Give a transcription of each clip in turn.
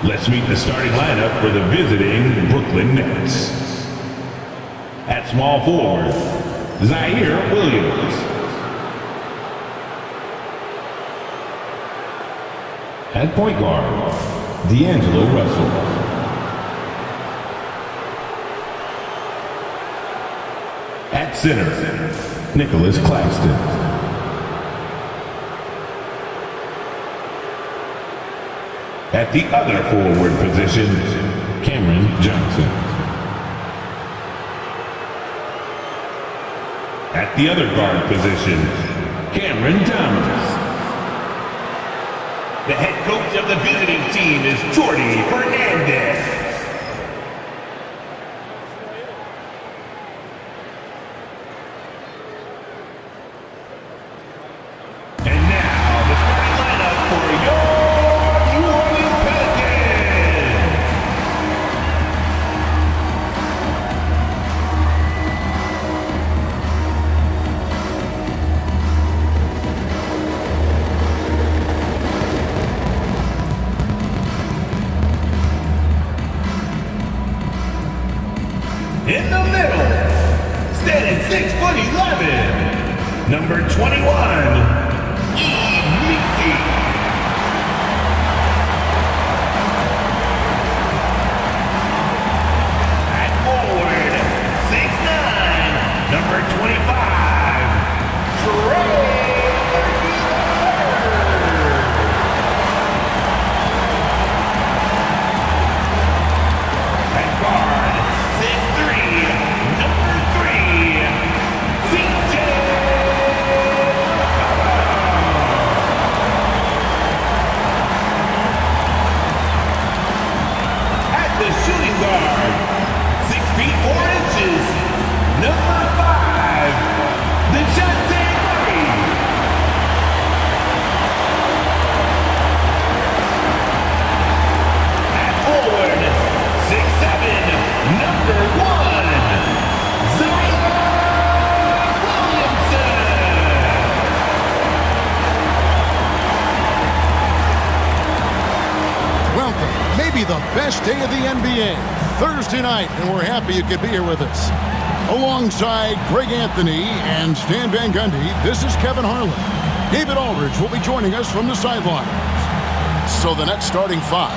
Let's meet the starting lineup for the visiting Brooklyn Nets. At small forward, Zaire Williams. At point guard, D'Angelo Russell. At center, Nicholas Claxton. At the other forward position, Cameron Johnson. At the other guard position, Cameron Thomas. The head coach of the visiting team is Jordi Fernandez. And now, the starting lineup for your New Orleans Pelicans. In the middle, standing 6'11", number 21, Meezy. At forward, 6'9", number 25, Trey. At guard, 6'3", number 3, CJ. At the shooting guard, 6 feet 4 inches, number 5, Dejounte Murray. At forward, 6'7", number 1, Zion Williamson. Welcome, maybe the best day of the NBA, Thursday night, and we're happy you could be here with us. Alongside Greg Anthony and Stan Van Gundy, this is Kevin Harlan. David Aldridge will be joining us from the sidelines. So the Nets starting five.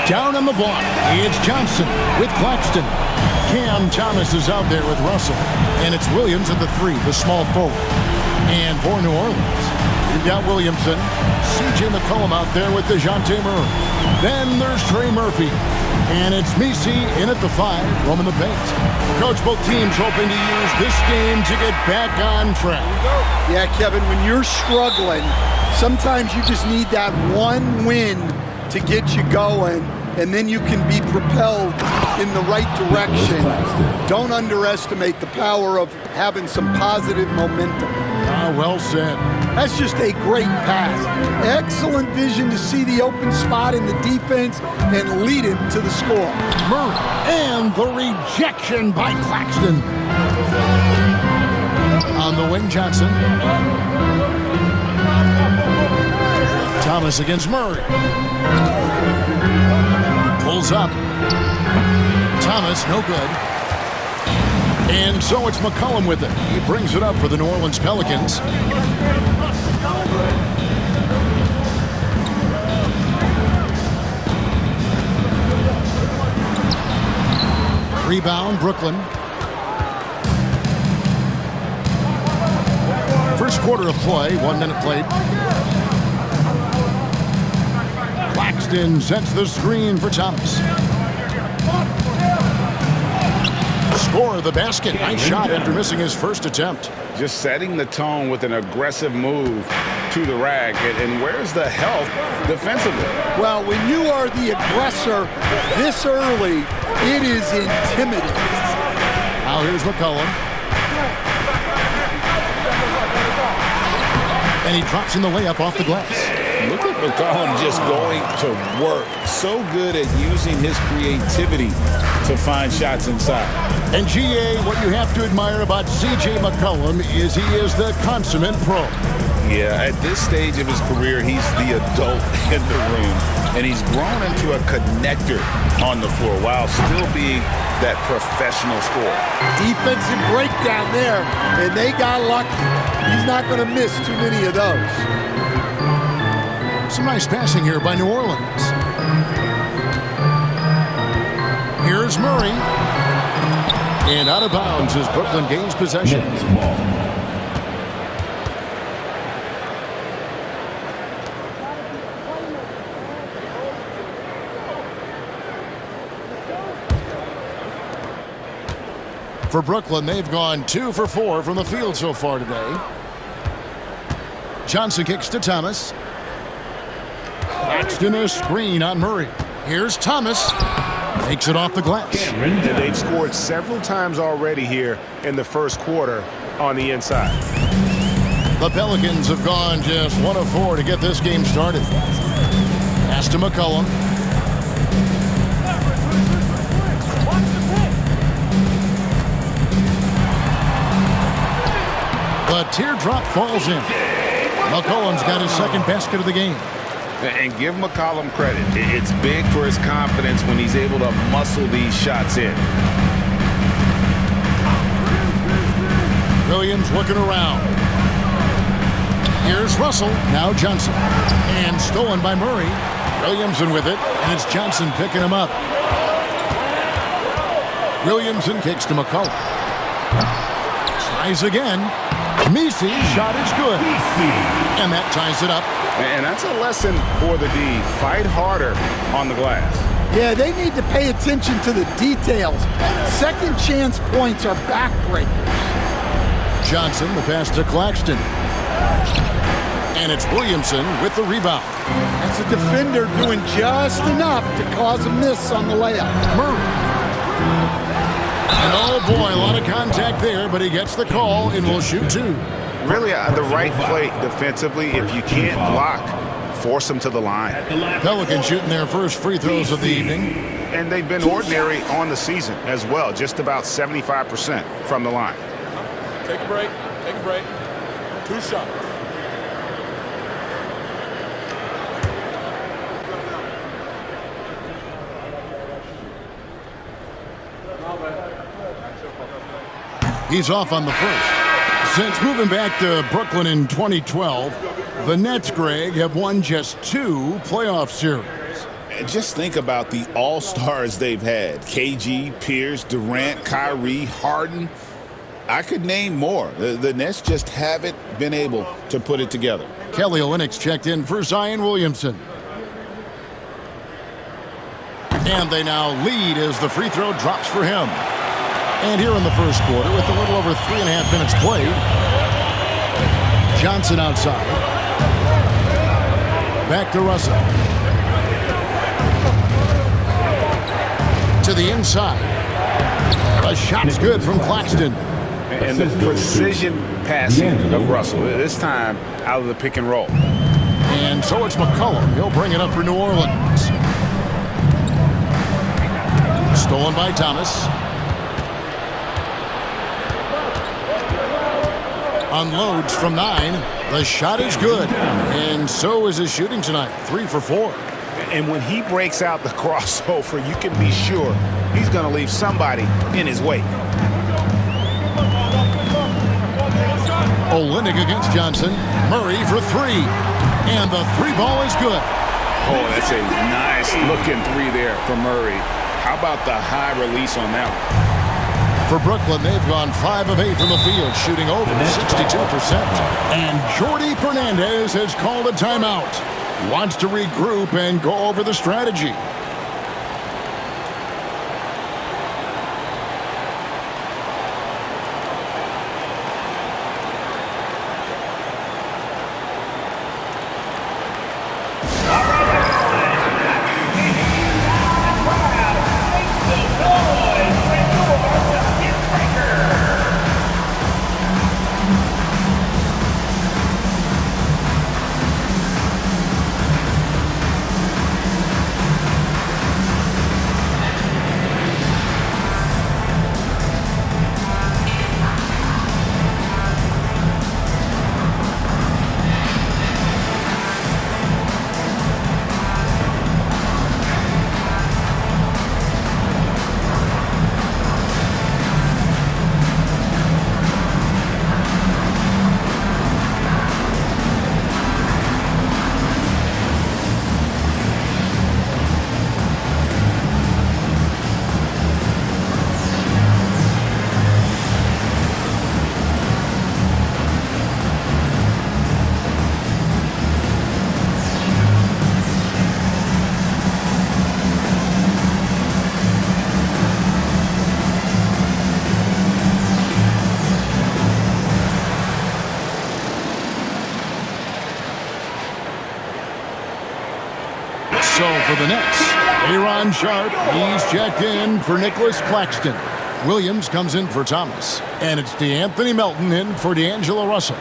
Down on the block, it's Johnson with Claxton. Cam Thomas is out there with Russell. And it's Williams at the 3, the small forward. And for New Orleans, you've got Williamson, CJ McCollum out there with Dejounte Murray. Then there's Trey Murphy. And it's Meezy in at the 5, roaming the paint. Coach, both teams hoping to use this game to get back on track. Yeah, Kevin, when you're struggling, sometimes you just need that one win to get you going, and then you can be propelled in the right direction. Don't underestimate the power of having some positive momentum. Well said. That's just a great pass. Excellent vision to see the open spot in the defense and lead him to the score. Murray, and the rejection by Claxton. On the wing, Johnson. Thomas against Murray. Pulls up. Thomas, no good. And so it's McCollum with it. He brings it up for the New Orleans Pelicans. Rebound, Brooklyn. First quarter of play, 1 minute played. Claxton sets the screen for Thomas. Score of the basket. Nice shot after missing his first attempt. Just setting the tone with an aggressive move to the rack. And where's the help defensively? Well, when you are the aggressor this early, it is intimidating. Now here's McCollum. And he drops in the layup off the glass. Look at McCollum just going to work. So good at using his creativity to find shots inside. And GA, what you have to admire about C.J. McCollum is he is the consummate pro. Yeah, at this stage of his career, he's the adult in the room, and he's grown into a connector on the floor while still being that professional scorer. Defensive breakdown there, and they got lucky. He's not going to miss too many of those. Some nice passing here by New Orleans. Here's Murray. And out of bounds as Brooklyn gains possession. For Brooklyn, they've gone 2 for 4 from the field so far today. Johnson kicks to Thomas. Claxton a screen on Murray. Here's Thomas. Makes it off the glass. And they've scored several times already here in the first quarter on the inside. The Pelicans have gone just 1 of 4 to get this game started. Pass to McCollum. The teardrop falls in. McCollum's got his second basket of the game. And give McCollum credit. It's big for his confidence when he's able to muscle these shots in. Williams looking around. Here's Russell. Now Johnson. And stolen by Murray. Williamson with it. And it's Johnson picking him up. Williamson kicks to McCollum. Tries again. Meese's shot is good. And that ties it up. And that's a lesson for the D. Fight harder on the glass. Yeah, they need to pay attention to the details. Second chance points are backbreakers. Johnson, the pass to Claxton. And it's Williamson with the rebound. That's a defender doing just enough to cause a miss on the layup. Murray. And oh boy, a lot of contact there, but he gets the call and will shoot 2. Really the right play defensively. If you can't block, force them to the line. Pelicans shooting their first free throws of the evening. And they've been ordinary on the season as well, just about 75% from the line. Take a break. Take a break. 2 shots. He's off on the first. Since moving back to Brooklyn in 2012, the Nets, Greg, have won just 2 playoff series. And just think about the all-stars they've had. KG, Pierce, Durant, Kyrie, Harden. I could name more. The Nets just haven't been able to put it together. Kelly Olynyk checked in for Zion Williamson. And they now lead as the free throw drops for him. And here in the first quarter, with a little over 3.5 minutes played, Johnson outside. Back to Russell. To the inside. A shot's good from Claxton. And the precision passing of Russell, this time out of the pick and roll. And so it's McCollum. He'll bring it up for New Orleans. Stolen by Thomas. Unloads from 9. The shot is good. And so is his shooting tonight. 3 for 4. And when he breaks out the crossover, you can be sure he's going to leave somebody in his wake. Olynyk against Johnson. Murray for 3. And the 3 ball is good. Oh, that's a nice looking 3 there for Murray. How about the high release on that one? For Brooklyn, they've gone 5 of 8 from the field, shooting over 62%. And Jordi Fernandez has called a timeout. He wants to regroup and go over the strategy. So for the Nets, Aaron Sharp, he's checked in for Nicholas Claxton. Williams comes in for Thomas. And it's DeAnthony Melton in for D'Angelo Russell.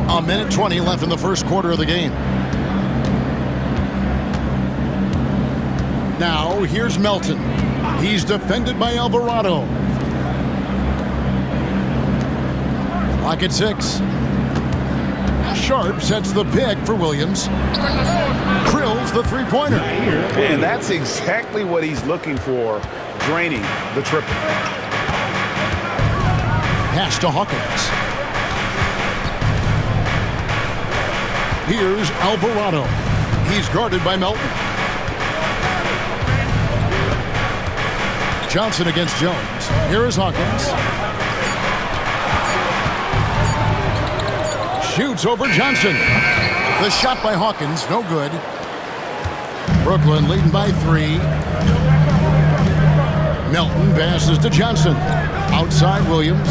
A minute 20 left in the first quarter of the game. Now, here's Melton. He's defended by Alvarado. Clock at 6. Sharp sets the pick for Williams. Drills the three-pointer. And that's exactly what he's looking for, draining the triple. Pass to Hawkins. Here's Alvarado. He's guarded by Melton. Johnson against Jones. Here is Hawkins. Shoots over Johnson. The shot by Hawkins, no good. Brooklyn leading by 3. Melton passes to Johnson. Outside Williams.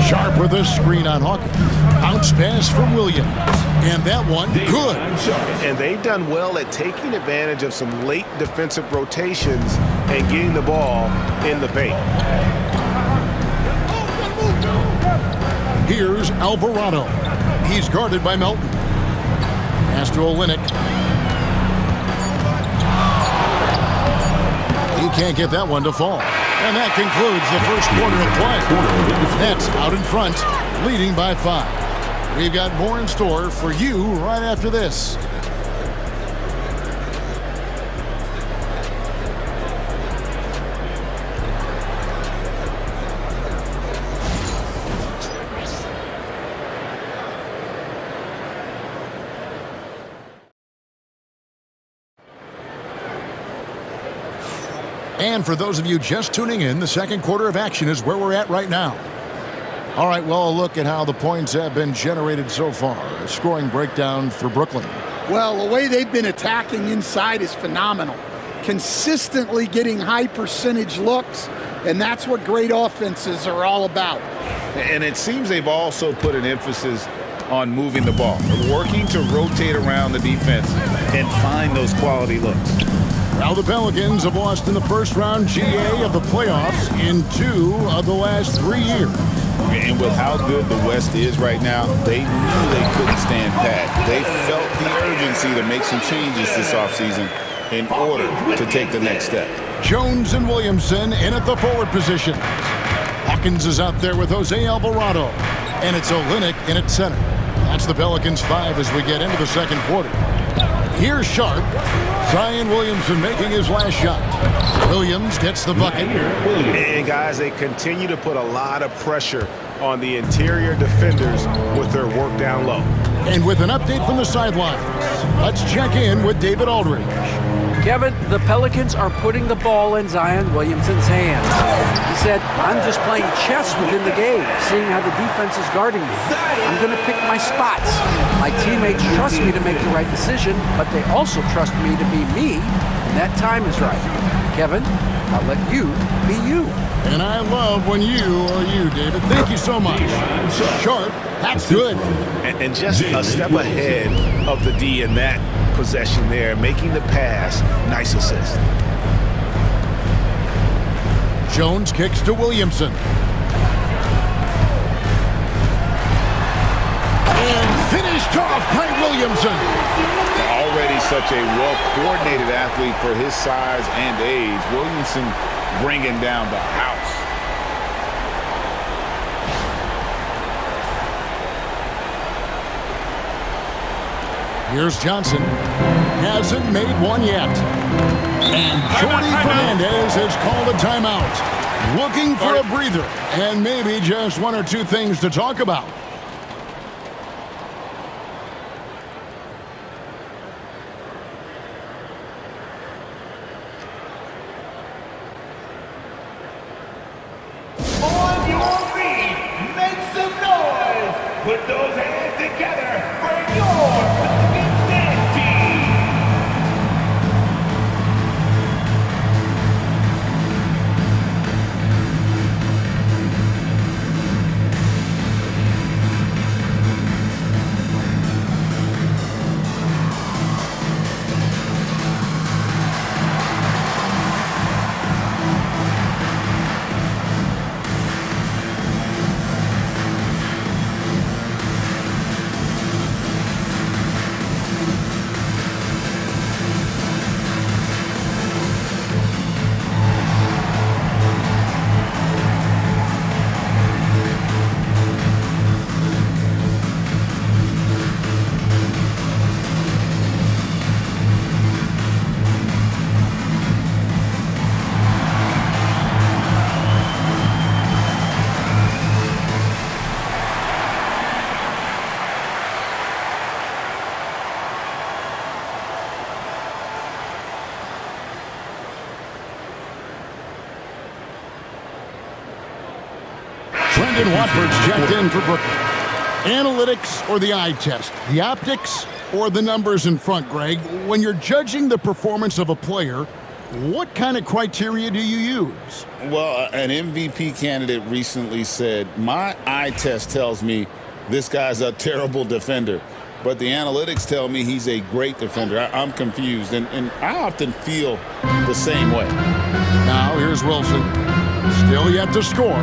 Sharp with a screen on Hawkins. Bounce pass for Williams. And that one, good. And they've done well at taking advantage of some late defensive rotations and getting the ball in the paint. Here's Alvarado. He's guarded by Melton. Pass to Olynyk. He can't get that one to fall. And that concludes the first quarter of play. Nets out in front, leading by 5. We've got more in store for you right after this. And for those of you just tuning in, the second quarter of action is where we're at right now. All right, well, a look at how the points have been generated so far. A scoring breakdown for Brooklyn. Well, the way they've been attacking inside is phenomenal. Consistently getting high percentage looks, and that's what great offenses are all about. And it seems they've also put an emphasis on moving the ball, working to rotate around the defense and find those quality looks. Now the Pelicans have lost in the first round GA of the playoffs in 2 of the last 3 years. And with how good the West is right now, they knew they couldn't stand pat. They felt the urgency to make some changes this offseason in order to take the next step. Jones and Williamson in at the forward position. Hawkins is out there with Jose Alvarado. And it's Olynyk in at center. That's the Pelicans 5 as we get into the second quarter. Here's Sharp. Zion Williamson making his last shot. Williams gets the bucket. And guys, they continue to put a lot of pressure on the interior defenders with their work down low. And with an update from the sidelines, let's check in with David Aldridge. Kevin, the Pelicans are putting the ball in Zion Williamson's hands. He said, I'm just playing chess within the game, seeing how the defense is guarding me. I'm going to pick my spots. My teammates trust me to make the right decision, but they also trust me to be me, and that time is right. Kevin, I'll let you be you. And I love when you are you, David. Thank you so much. Sharp, that's good. And just a step ahead of the D in that possession there, making the pass. Nice assist. Jones kicks to Williamson. And finished off by Williamson. Already such a well-coordinated athlete for his size and age. Williamson bringing down the house. Here's Johnson. Hasn't made one yet. And Jordy Fernandez has called a timeout. Looking for a breather and maybe just 1 or 2 things to talk about. On your feet, make some noise. Put those hands hands together for your Pelicans dance team. Brendan Watford's checked in for Brooklyn. Analytics or the eye test? The optics or the numbers in front, Greg? When you're judging the performance of a player, what kind of criteria do you use? Well, an MVP candidate recently said, my eye test tells me this guy's a terrible defender, but the analytics tell me he's a great defender. I'm confused, and I often feel the same way. Now here's Wilson. Still yet to score.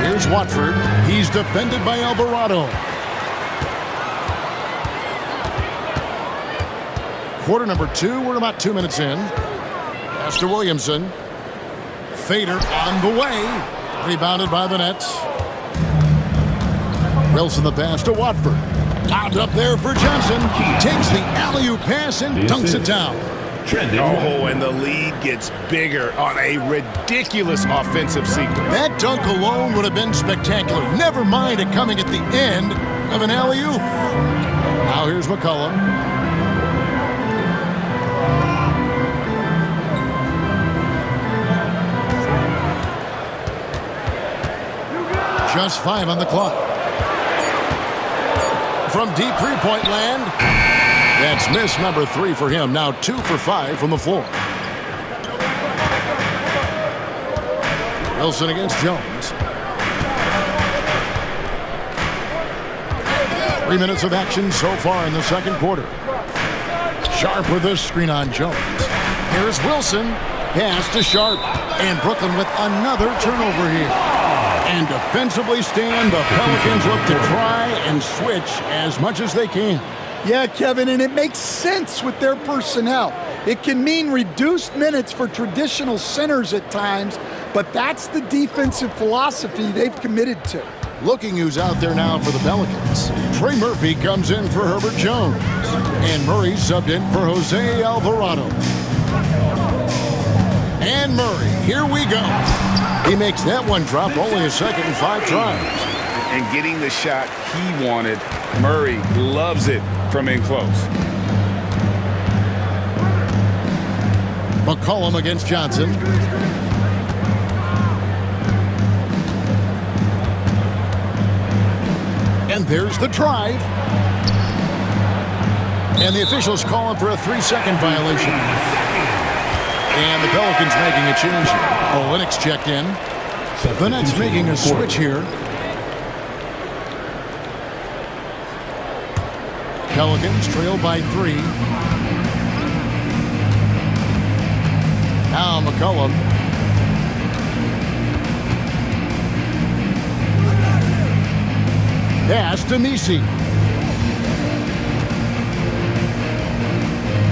Here's Watford. He's defended by Alvarado. Quarter number 2. We're about 2 minutes in. Pass to Williamson. Fader on the way. Rebounded by the Nets. Wilson the pass to Watford. Lobbed up there for Johnson. Takes the alley-oop pass and dunks it down. Trending. Oh, and the lead gets bigger on a ridiculous offensive sequence. That dunk alone would have been spectacular. Never mind it coming at the end of an alley-oop. Now here's McCollum. Just 5 on the clock. From deep three-point land. That's miss number 3 for him. Now 2 for 5 from the floor. Wilson against Jones. 3 minutes of action so far in the second quarter. Sharp with this screen on Jones. Here's Wilson. Pass to Sharp. And Brooklyn with another turnover here. And defensively stand, the Pelicans look to try and switch as much as they can. Yeah, Kevin, and it makes sense with their personnel. It can mean reduced minutes for traditional centers at times, but that's the defensive philosophy they've committed to. Looking who's out there now for the Pelicans. Trey Murphy comes in for Herbert Jones. And Murray subbed in for Jose Alvarado. And Murray, here we go. He makes that one drop, only a second and 5 tries. And getting the shot he wanted, Murray loves it from in close. McCollum against Johnson. And there's the drive. And the officials calling for a 3-second violation. And the Pelicans making a change here. Olynyk checked in. The Nets making a switch here. Pelicans trail by 3. Now McCollum. Pass to Messi.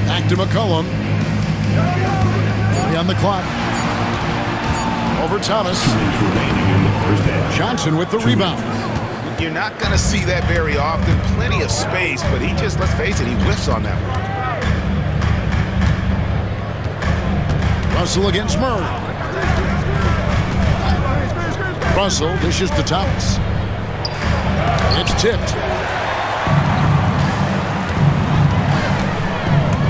Back to McCollum. 3 on the clock. Over Thomas. Johnson with the rebound. You're not going to see that very often. Plenty of space, but he just, let's face it, he whiffs on that one. Russell against Murray. Russell dishes to Thomas. It's tipped.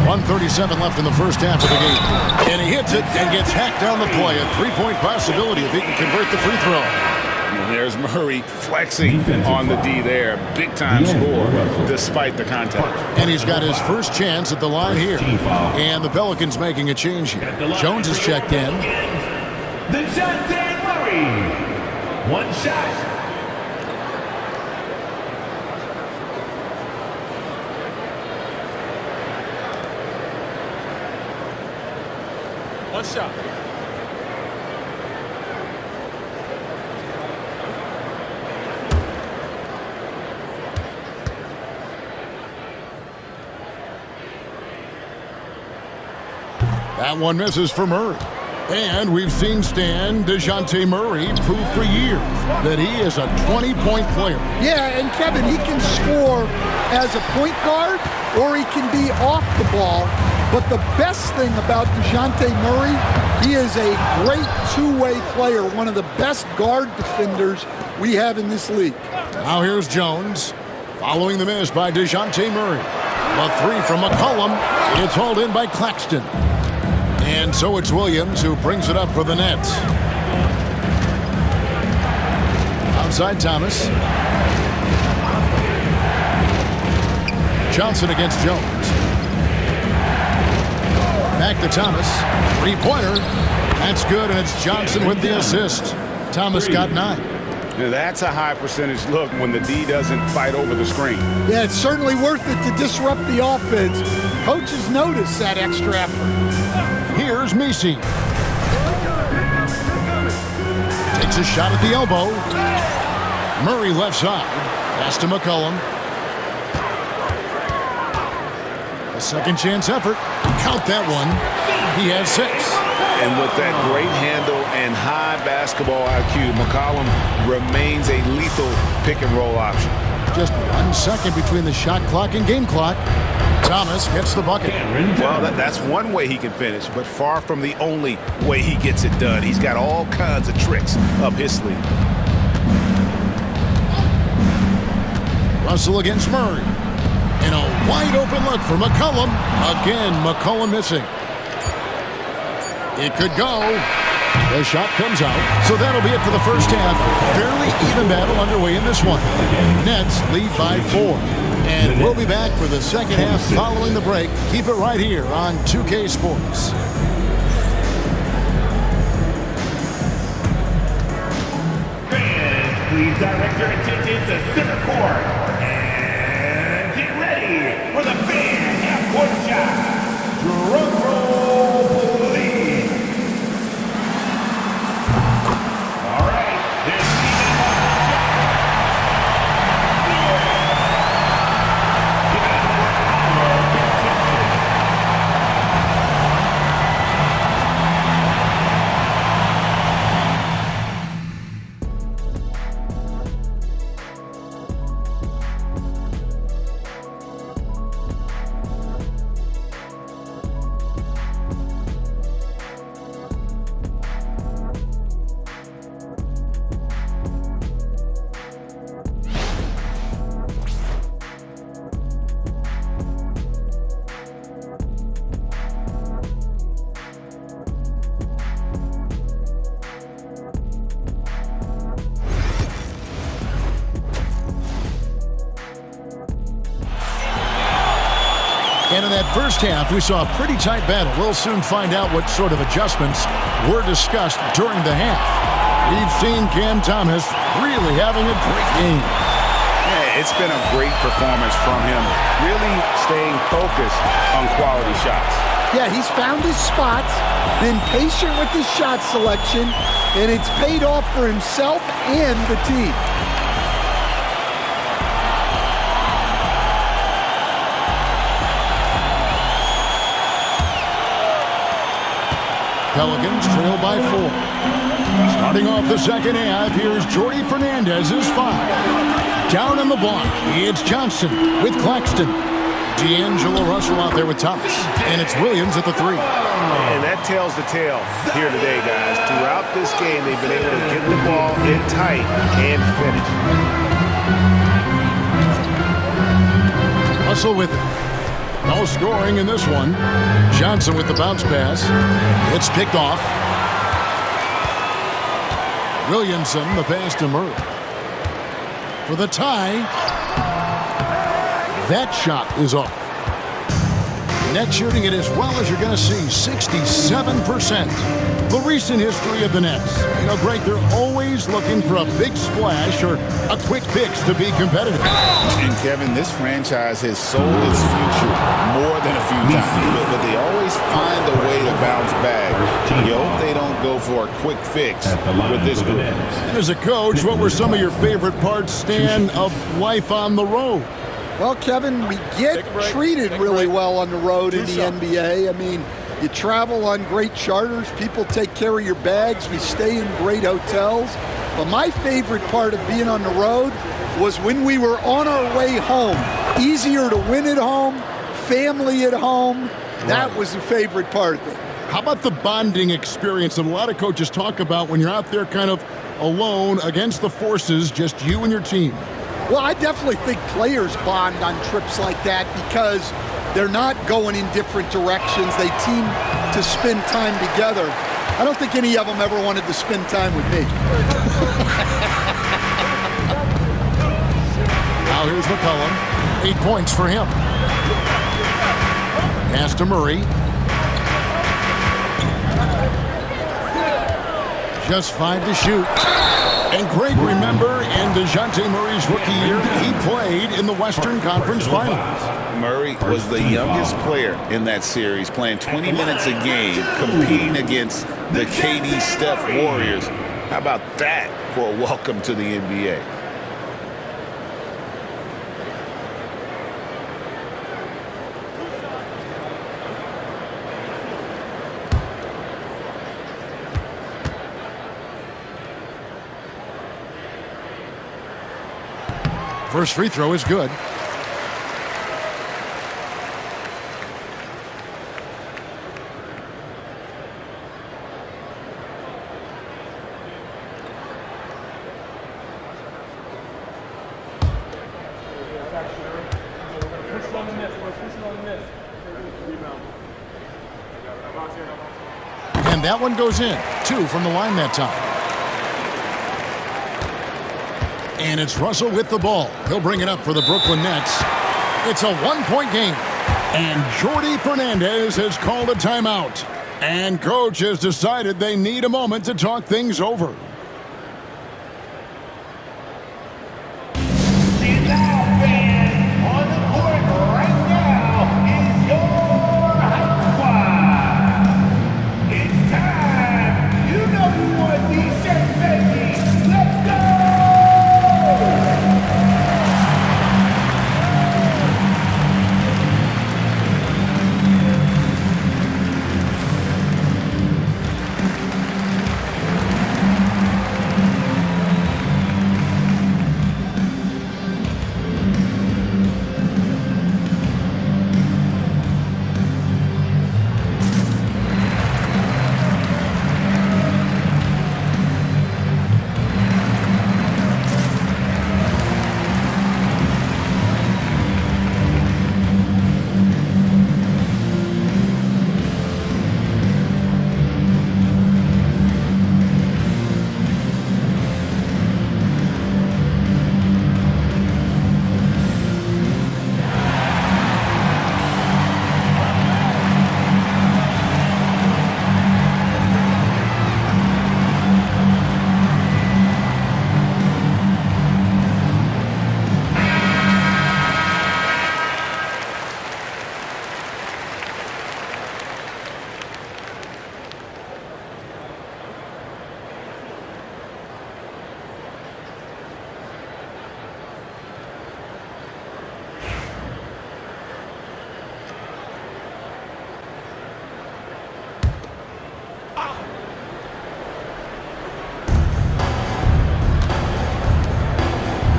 1:37 left in the first half of the game. And he hits it and gets hacked down the play. A 3-point possibility if he can convert the free throw. And there's Murray flexing on the D there. Big time score despite the contact. And he's got his first chance at the line here. And the Pelicans making a change here. Jones is checked in. Dejounte Murray. One shot. One shot. That one misses for Murray. And we've seen Dejounte Murray prove for years that he is a 20-point player. Yeah, and Kevin, he can score as a point guard or he can be off the ball. But the best thing about Dejounte Murray, he is a great two-way player, one of the best guard defenders we have in this league. Now here's Jones, following the miss by Dejounte Murray. A three from McCollum. It's hauled in by Claxton. And so it's Williams who brings it up for the Nets. Outside Thomas. Johnson against Jones. Back to Thomas. Three-pointer. That's good, and it's Johnson with the assist. Thomas got 9. Now that's a high percentage look when the D doesn't fight over the screen. Yeah, it's certainly worth it to disrupt the offense. Coaches notice that extra effort. Here's Messi. Takes a shot at the elbow. Murray left side. Pass to McCollum. A second chance effort. Count that one. He has 6. And with that great handle and high basketball IQ, McCollum remains a lethal pick and roll option. Just 1 second between the shot clock and game clock. Thomas gets the bucket. Well, that's one way he can finish, but far from the only way he gets it done. He's got all kinds of tricks up his sleeve. Russell against Murray. And a wide open look for McCollum. Again, McCollum missing. It could go. The shot comes out. So that'll be it for the first half. Fairly even battle underway in this one. Nets lead by 4. And we'll be back for the second half following the break. Keep it right here on 2K Sports. Fans, please direct your attention to center court. And get ready for the fan half-court shot. Drum roll, please. All right, there's Stephen Martin's shot. Give it up for our contestant. And in that first half, we saw a pretty tight battle. We'll soon find out what sort of adjustments were discussed during the half. We've seen Cam Thomas really having a great game. Yeah, it's been a great performance from him, really staying focused on quality shots. Yeah, he's found his spots, been patient with his shot selection, and it's paid off for himself and the team. Pelicans trail by 4. Starting off the second half, here's Jordy Fernandez's 5. Down on the block, it's Johnson with Claxton. D'Angelo Russell out there with Thomas. And it's Williams at the 3. And that tells the tale here today, guys. Throughout this game, they've been able to get the ball in tight and finish. Russell with it. No scoring in this one. Johnson with the bounce pass. It's picked off. Williamson, the pass to Murray. For the tie. That shot is off. Net shooting it as well as you're going to see, 67%. The recent history of the Nets. You know, Greg, they're always looking for a big splash or a quick fix to be competitive. And Kevin, this franchise has sold its future more than a few times, but they always find a way to bounce back. You hope they don't go for a quick fix with this group. As a coach, what were some of your favorite parts, Stan, of life on the road? Well, Kevin, we get treated really well on the road in the NBA. I mean, you travel on great charters. People take care of your bags. We stay in great hotels. But my favorite part of being on the road was when we were on our way home. Easier to win at home, family at home. That was the favorite part of it. How about the bonding experience that a lot of coaches talk about when you're out there kind of alone against the forces, just you and your team? Well, I definitely think players bond on trips like that because they're not going in different directions. They team to spend time together. I don't think any of them ever wanted to spend time with me. Now here's McCollum. 8 points for him. Pass to Murray. Just 5 to shoot. And Greg, remember, in DeJounte Murray's rookie year, he played in the Western Conference Finals. Murray was the youngest player in that series, playing 20 minutes a game, competing against the KD Steph Warriors. How about that for a welcome to the NBA? First free throw is good. And that one goes in. 2 from the line that time. And it's Russell with the ball. He'll bring it up for the Brooklyn Nets. It's a 1-point game. And Jordi Fernandez has called a timeout. And coach has decided they need a moment to talk things over. And now, fans, on the court right now is your high squad. It's time. You know you want these shirts, baby. Let's go!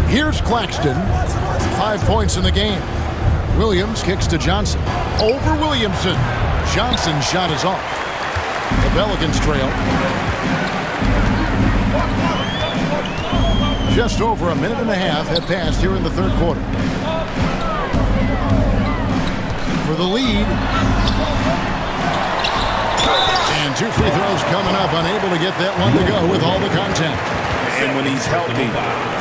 Here's Claxton. 5 points in the game. Williams kicks to Johnson. Over Williamson. Johnson's shot is off. The Pelicans trail. Just over a minute and a half have passed here in the third quarter. For the lead. And And 2 free throws coming up, unable to get that one to go with all the contact. And when he's healthy,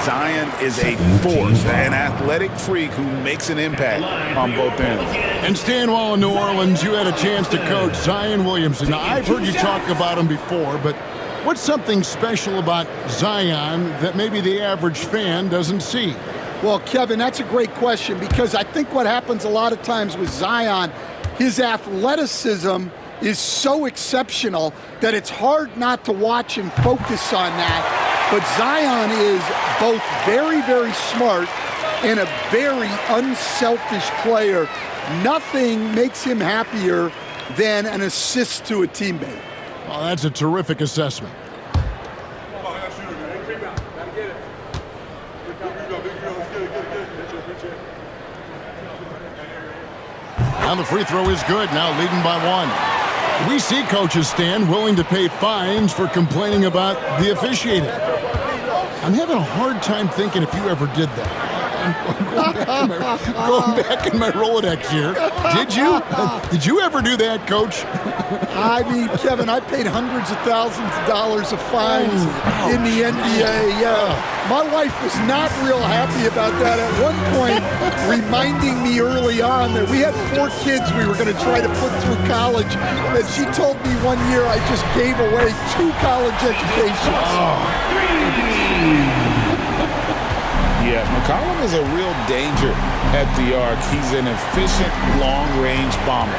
Zion is a force, an athletic freak who makes an impact on both ends. And Stan, while in New Orleans, you had a chance to coach Zion Williamson. Now, I've heard you talk about him before, but what's something special about Zion that maybe the average fan doesn't see? Well, Kevin, that's a great question, because I think what happens a lot of times with Zion, his athleticism is so exceptional that it's hard not to watch and focus on that. But Zion is both very, very smart and a very unselfish player. Nothing makes him happier than an assist to a teammate. Well, that's a terrific assessment. Now the free throw is good, now leading by 1. We see coaches, Stan, willing to pay fines for complaining about the officiating. I'm having a hard time thinking if you ever did that. I'm going back in my Rolodex here. Did you? Did you ever do that, Coach? I mean, Kevin, I paid hundreds of thousands of dollars of fines in the NBA. My wife was not real happy about that. At one point, reminding me early on that we had 4 kids we were going to try to put through college. And she told me one year I just gave away 2 college educations. Yeah, McCollum is a real danger at the arc. He's an efficient long-range bomber.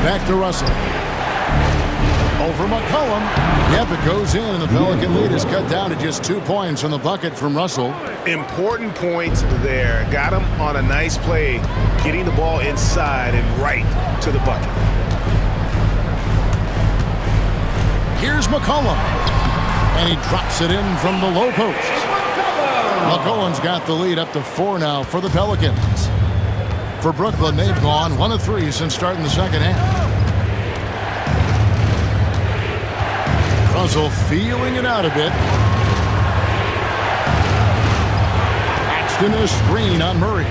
Back to Russell. Over McCollum. Yep, it goes in, and the Pelican lead is cut down to just 2 points on the bucket from Russell. Important points there. Got him on a nice play, getting the ball inside and right to the bucket. Here's McCollum. And he drops it in from the low post. McCollum's got the lead up to 4 now for the Pelicans. For Brooklyn, they've gone 1 of 3 since starting the second half. Russell feeling it out a bit. Claxton a screen on Murray.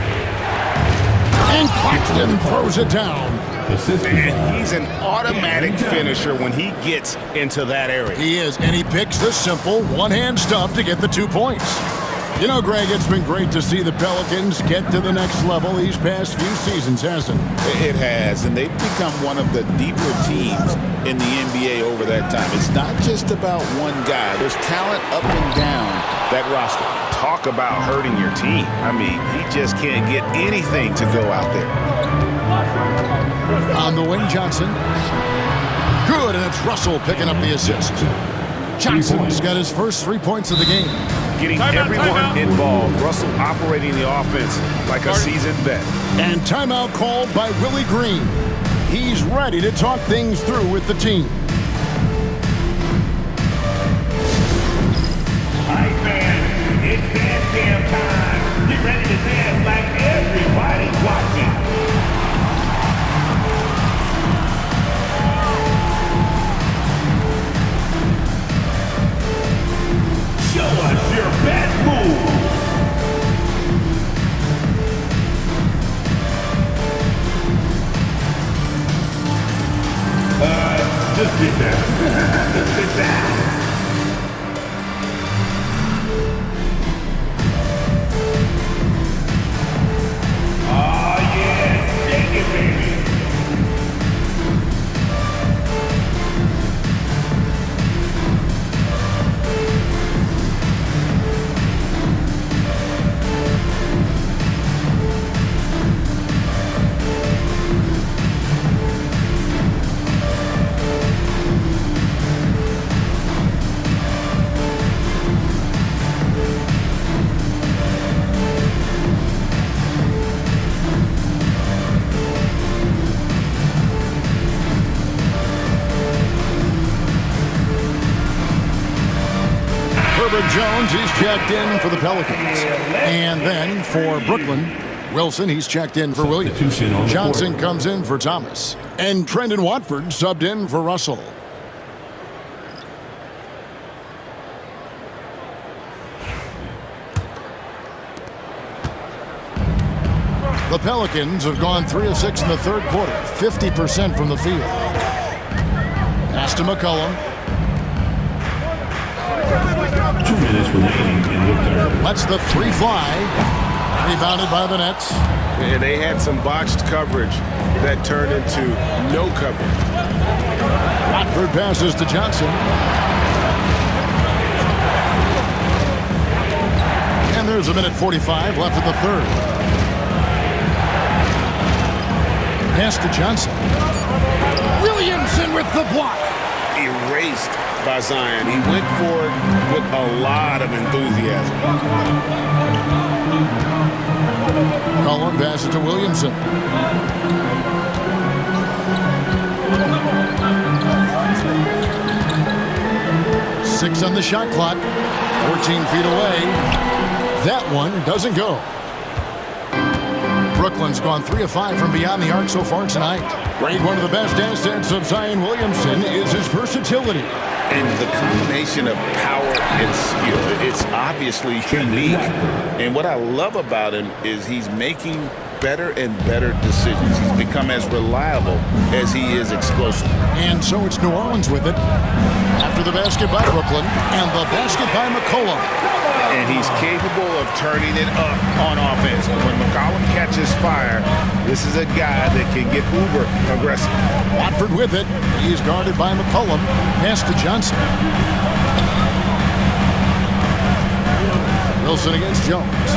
And Claxton throws it down. And he's an automatic finisher when he gets into that area. He is, and he picks the simple one-hand stuff to get the 2 points. You know, Greg, it's been great to see the Pelicans get to the next level these past few seasons, hasn't it? It has, and they've become one of the deeper teams in the NBA over that time. It's not just about one guy. There's talent up and down that roster. Talk about hurting your team. I mean, he just can't get anything to go out there. On the wing, Johnson. Good, and it's Russell picking up the assist. Johnson's got his first 3 points of the game. Getting everyone involved. Russell operating the offense like a seasoned vet. And timeout called by Willie Green. He's ready to talk things through with the team. Hi, fans. It's dance jam time. Get ready to dance like everybody's watching. Show us your best moves. Just sit down. Just sit down. Oh, yeah. Shake it, baby. Jones, he's checked in for the Pelicans. And then for Brooklyn, Wilson, he's checked in for Williams. Johnson comes in for Thomas. And Trendon Watford subbed in for Russell. The Pelicans have gone 3 of 6 in the third quarter, 50% from the field. Pass to McCollum. 2 minutes remaining in the third. Lets the three fly. Rebounded by the Nets. And they had some botched coverage that turned into no coverage. Watford passes to Johnson. And there's a minute 45 left in the third. Pass to Johnson. Williamson with the block. Erased by Zion. He went for it with a lot of enthusiasm. Cullen passes to Williamson. Six on the shot clock. 14 feet away. That one doesn't go. Brooklyn's gone 3 of 5 from beyond the arc so far tonight. Right, one of the best assets of Zion Williamson is his versatility. And the combination of power and skill, it's obviously unique. And what I love about him is he's making better and better decisions. He's become as reliable as he is explosive. And so it's New Orleans with it. After the basket by Brooklyn and the basket by McCollum. And he's capable of turning it up on offense. When McCollum catches fire, this is a guy that can get uber aggressive. Watford with it. He's guarded by McCollum. Pass to Johnson. Wilson against Jones.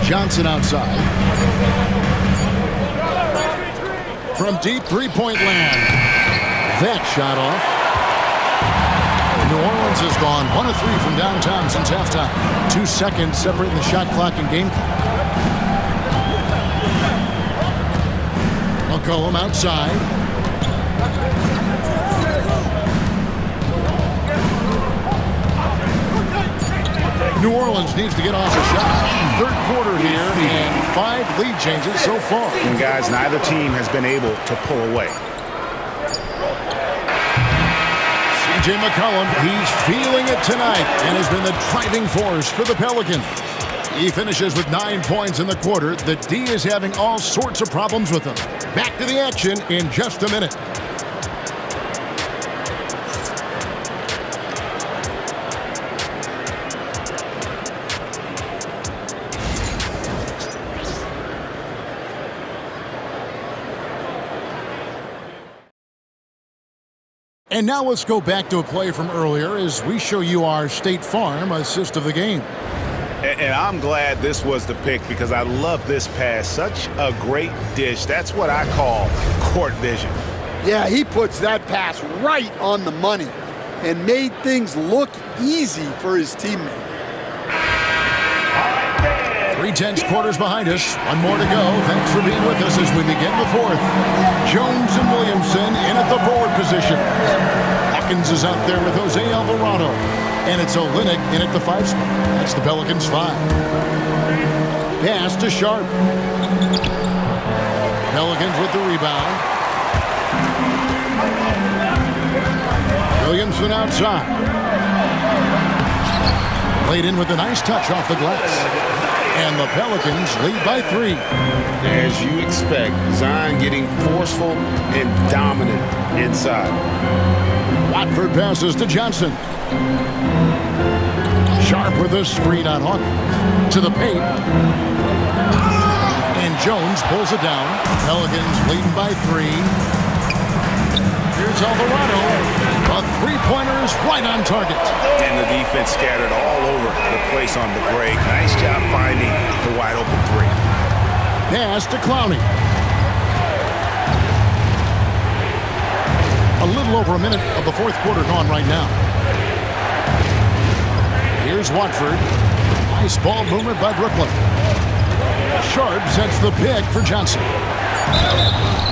Johnson outside. From deep three-point land. That shot off. New Orleans has gone 1 of 3 from downtown since halftime. 2 seconds separating the shot clock and game clock. McCollum outside. New Orleans needs to get off a shot. Third quarter here and 5 lead changes so far. And guys, neither team has been able to pull away. C.J. McCollum, he's feeling it tonight and has been the driving force for the Pelicans. He finishes with 9 points in the quarter. The D is having all sorts of problems with him. Back to the action in just a minute. And now let's go back to a play from earlier as we show you our State Farm assist of the game. And I'm glad this was the pick because I love this pass. Such a great dish. That's what I call court vision. Yeah, he puts that pass right on the money and made things look easy for his teammate. 3 quarters behind us. 1 more to go. Thanks for being with us as we begin the fourth. Jones and Williamson in at the forward position. Hawkins is out there with Jose Alvarado. And it's Olynyk in at the 5 spot. That's the Pelicans 5. Pass to Sharp. Pelicans with the rebound. Williamson outside. Laid in with a nice touch off the glass. And the Pelicans lead by 3. As you expect, Zion getting forceful and dominant inside. Watford passes to Johnson. Sharp with a screen on Hawkins. To the paint. And Jones pulls it down. Pelicans leading by 3. Here's Alvarado. A three-pointer is right on target. And the defense scattered all over the place on the break. Nice job finding the wide open 3. Pass to Clowney. A little over a minute of the fourth quarter gone right now. Here's Watford. Nice ball movement by Brooklyn. Sharp sets the pick for Johnson.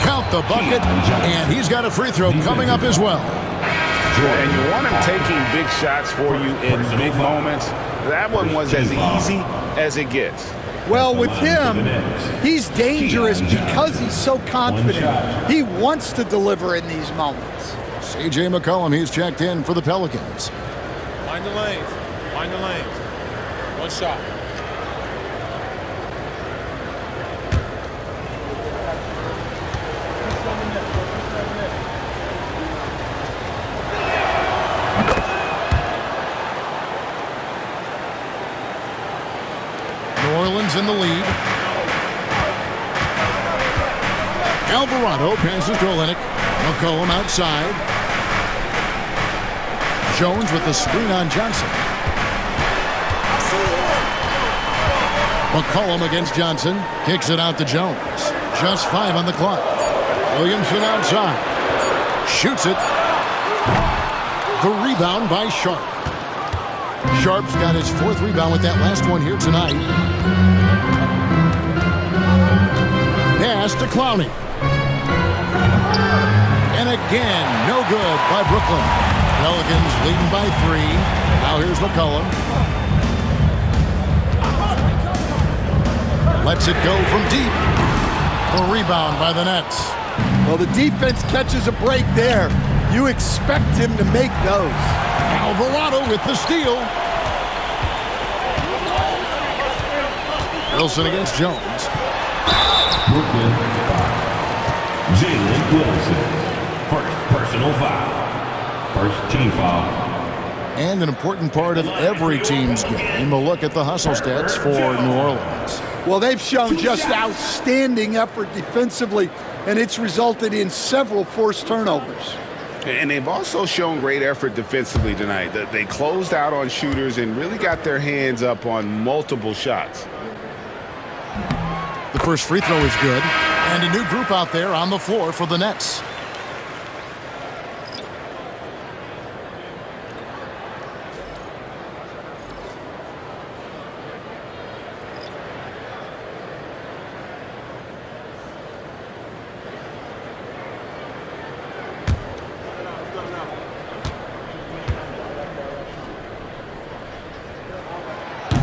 Count the bucket, and he's got a free throw coming up as well. And you want him taking big shots for you in big moments. That one was as easy as it gets. Well, with him, he's dangerous because he's so confident. He wants to deliver in these moments. C.J. McCollum, he's checked in for the Pelicans. Mind the lanes. Mind the lanes. 1 shot. Orleans in the lead. Alvarado passes to Olynyk. McCollum outside. Jones with the screen on Johnson. McCollum against Johnson. Kicks it out to Jones. Just 5 on the clock. Williamson outside. Shoots it. The rebound by Sharp. Sharp's got his 4th rebound with that last one here tonight. Pass to Clowney. And again, no good by Brooklyn. Pelicans leading by 3. Now here's McCollum. Lets it go from deep. A rebound by the Nets. Well, the defense catches a break there. You expect him to make those. Alvarado with the steal. Wilson against Jones. Brooklyn foul. Jalen Wilson. First personal foul. First team foul. And an important part of every team's game, a look at the hustle stats for New Orleans. Well, they've shown just outstanding effort defensively, and it's resulted in several forced turnovers. And they've also shown great effort defensively tonight. They closed out on shooters and really got their hands up on multiple shots. The first free throw is good, and a new group out there on the floor for the Nets.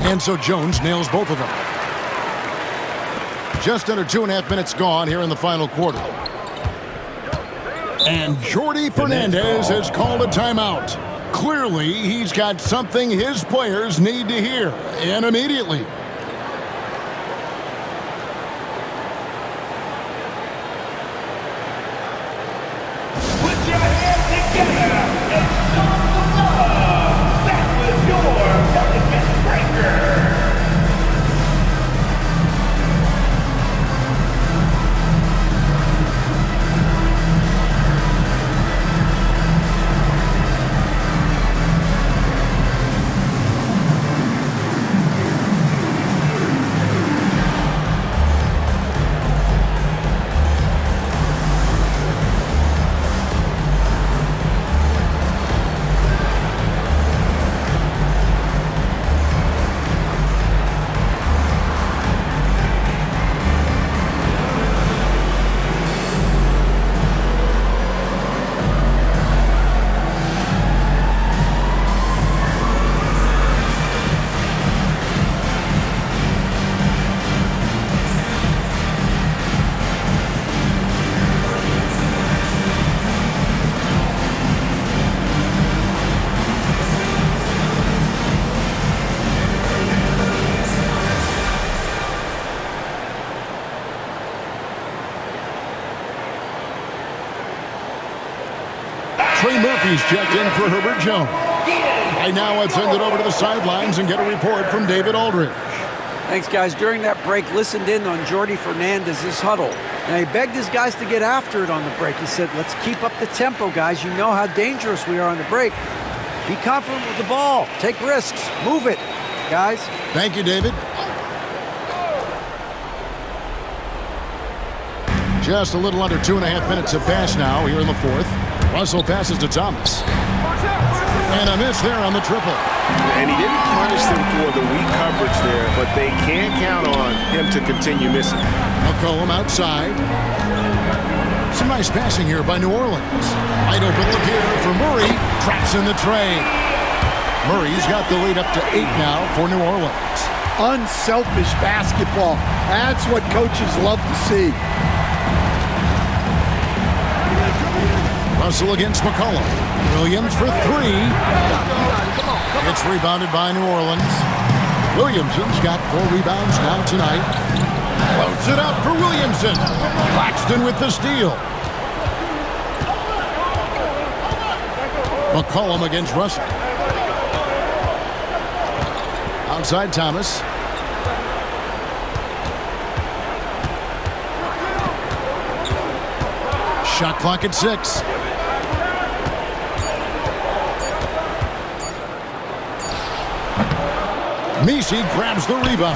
And so Jones nails both of them. Just under 2.5 minutes gone here in the final quarter. And Jordi Fernandez has called a timeout. Clearly, he's got something his players need to hear, and immediately. Put your hands together and show some love. That was your Pelicans breaker. Trey Murphy's checked in for Herbert Jones. Right now, let's send it over to the sidelines and get a report from David Aldridge. Thanks, guys. During that break, listened in on Jordi Fernandez's huddle. And he begged his guys to get after it on the break. He said, let's keep up the tempo, guys. You know how dangerous we are on the break. Be confident with the ball. Take risks. Move it, guys. Thank you, David. Just a little under 2.5 minutes have passed now here in the fourth. Russell passes to Thomas. And a miss there on the triple. And he didn't punish them for the weak coverage there, but they can't count on him to continue missing. McCollum outside. Some nice passing here by New Orleans. Wide open look here for Murray. Traps in the tray. Murray's got the lead up to 8 now for New Orleans. Unselfish basketball. That's what coaches love to see. Russell against McCollum. Williams for 3. It's rebounded by New Orleans. Williamson's got 4 rebounds now tonight. Floats it up for Williamson. Claxton with the steal. McCollum against Russell. Outside Thomas. Shot clock at 6. Messi grabs the rebound.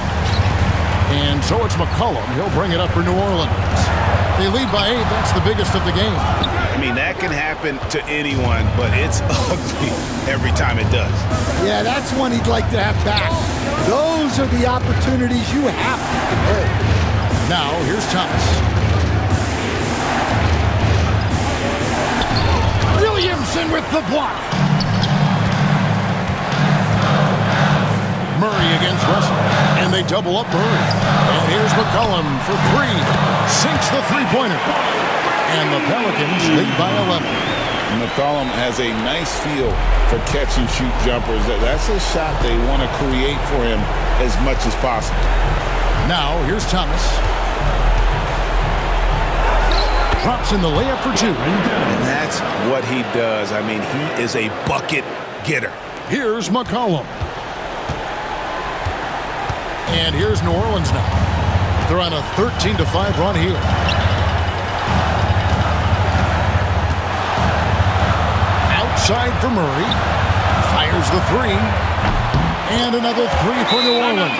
And so it's McCollum. He'll bring it up for New Orleans. They lead by 8. That's the biggest of the game. I mean, that can happen to anyone, but it's ugly every time it does. Yeah, that's one he'd like to have back. Those are the opportunities you have to convert. Now, here's Thomas. Williamson with the block. Murray against Russell. And they double up Murray. And here's McCollum for 3. Sinks the three-pointer. And the Pelicans lead by 11. McCollum has a nice feel for catch-and-shoot jumpers. That's a shot they want to create for him as much as possible. Now, here's Thomas. Drops in the layup for 2. And that's what he does. I mean, he is a bucket getter. Here's McCollum. And here's New Orleans now. They're on a 13-5 run here. Outside for Murray. Fires the 3. And another 3 for New Orleans.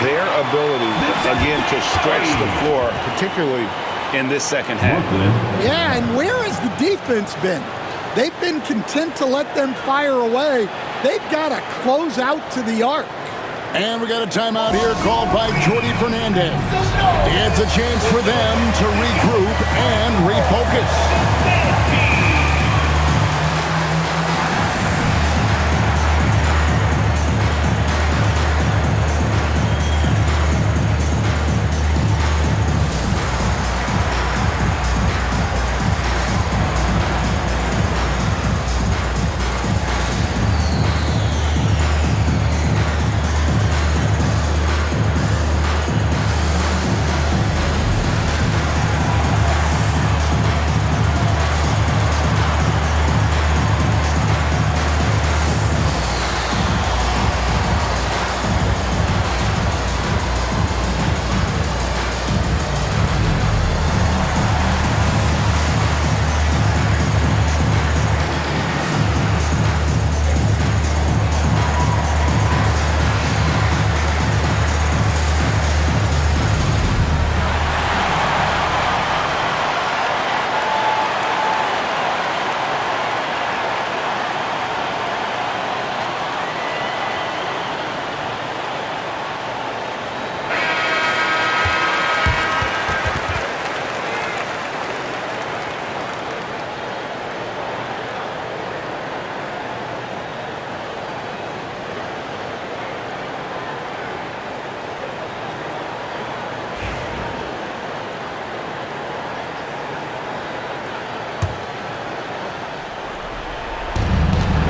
Their ability, again, to stretch the floor, particularly in this second half. Yeah, and where has the defense been? They've been content to let them fire away. They've got to close out to the arc. And we got a timeout here called by Jordi Fernandez. It's a chance for them to regroup and refocus.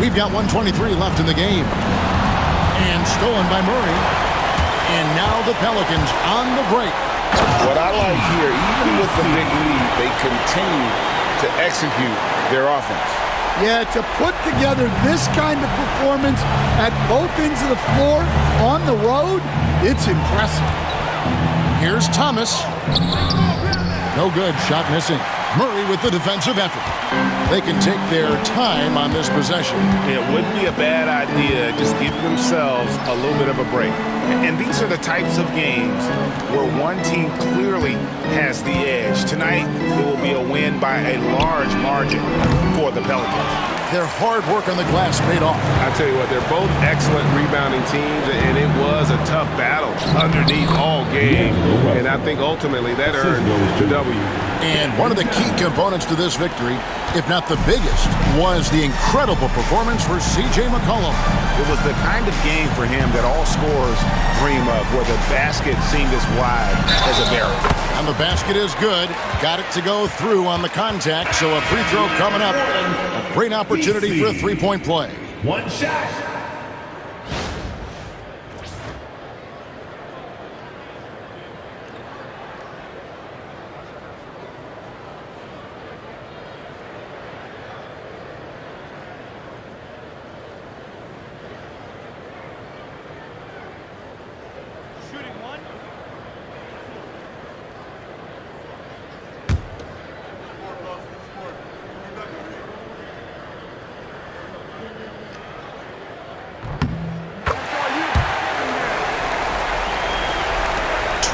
We've got 1:23 left in the game. And stolen by Murray. And now the Pelicans on the break. What I like here, even with the big lead, they continue to execute their offense. Yeah, to put together this kind of performance at both ends of the floor on the road, it's impressive. Here's Thomas. No good. Shot missing. Murray with the defensive effort. They can take their time on this possession. It wouldn't be a bad idea just give themselves a little bit of a break. And these are the types of games where one team clearly has the edge. Tonight, it will be a win by a large margin for the Pelicans. Their hard work on the glass paid off. I tell you what, they're both excellent rebounding teams, and it was a tough battle underneath all game. And I think ultimately that earned the W. And one of the key components to this victory, if not the biggest, was the incredible performance for C.J. McCollum. It was the kind of game for him that all scorers dream of, where the basket seemed as wide as a barrel. And the basket is good. Got it to go through on the contact, so a free throw coming up. A great opportunity for a three-point play. One shot.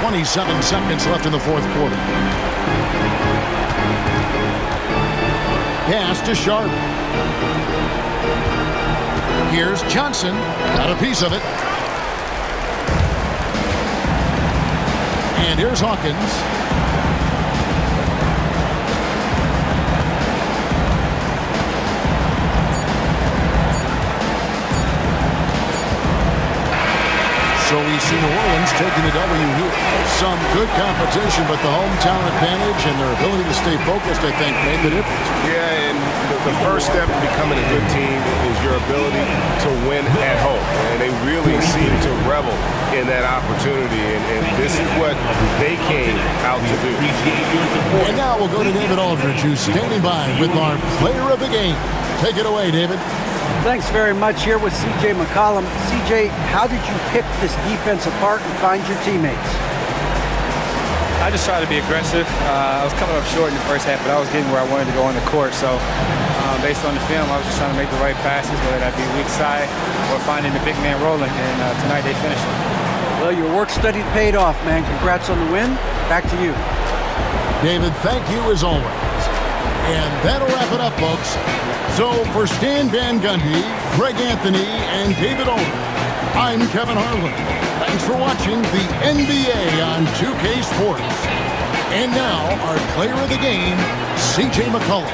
27 seconds left in the fourth quarter. Pass to Sharp. Here's Johnson. Got a piece of it. And here's Hawkins. So we see New Orleans taking the W here. Some good competition, but the hometown advantage and their ability to stay focused, I think, made the difference. Yeah, and the first step in becoming a good team is your ability to win at home. And they really seem to revel in that opportunity, and this is what they came out to do. And now we'll go to David Aldridge, who's standing by with our player of the game. Take it away, David. Thanks very much. Here with C.J. McCollum. C.J., how did you pick this defense apart and find your teammates? I just tried to be aggressive. I was coming up short in the first half, but I was getting where I wanted to go on the court. So based on the film, I was just trying to make the right passes, whether that be weak side or finding the big man rolling. And tonight they finished it. Well, your work study paid off, man. Congrats on the win. Back to you. David, thank you as always. And that'll wrap it up, folks. So for Stan Van Gundy, Greg Anthony, and David Aldridge, I'm Kevin Harlan. Thanks for watching the NBA on 2K Sports. And now, our player of the game, C.J. McCollum.